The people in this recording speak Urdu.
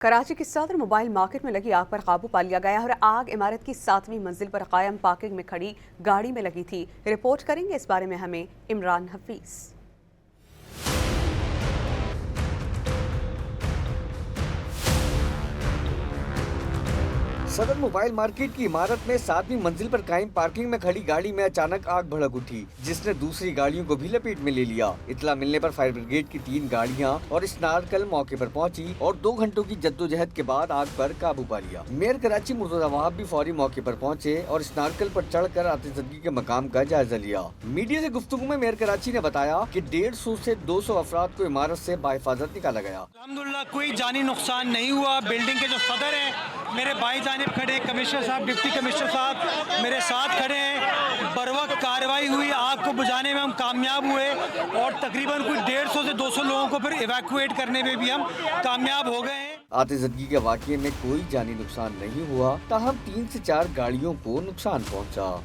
کراچی کی صدر موبائل مارکیٹ میں لگی آگ پر قابو پا لیا گیا اور آگ عمارت کی 7ویں منزل پر قائم پارکنگ میں کھڑی گاڑی میں لگی تھی۔ رپورٹ کریں گے اس بارے میں ہمیں عمران حفیظ۔ صدر موبائل مارکیٹ کی عمارت میں 7ویں منزل پر قائم پارکنگ میں کھڑی گاڑی میں اچانک آگ بھڑک اٹھی، جس نے دوسری گاڑیوں کو بھی لپیٹ میں لے لیا۔ اطلاع ملنے پر فائر بریگیڈ کی 3 گاڑیاں اور اسنارکل موقع پر پہنچی اور 2 گھنٹوں کی جدوجہد کے بعد آگ پر قابو پا لیا۔ میئر کراچی مرتضی وہاب بھی فوری موقع پر پہنچے اور اسنارکل پر چڑھ کر آتش زدگی کے مقام کا جائزہ لیا۔ میڈیا سے گفتگو میں میئر کراچی نے بتایا کہ 150 سے 200 افراد کو عمارت سے بحفاظت نکالا گیا۔ الحمدللہ کوئی جانی نقصان نہیں ہوا۔ بلڈنگ کے جو صدر ہیں میرے بائیں جانب کھڑے ہیں، کمشنر صاحب، ڈپٹی کمشنر صاحب میرے ساتھ کھڑے ہیں۔ بروقت کارروائی ہوئی، آگ کو بجھانے میں ہم کامیاب ہوئے اور تقریباً کوئی 150 سے 200 لوگوں کو پھر ایویکویٹ کرنے میں بھی ہم کامیاب ہو گئے ہیں۔ آتش زدگی کے واقعے میں کوئی جانی نقصان نہیں ہوا، تاہم 3 سے 4 گاڑیوں کو نقصان پہنچا۔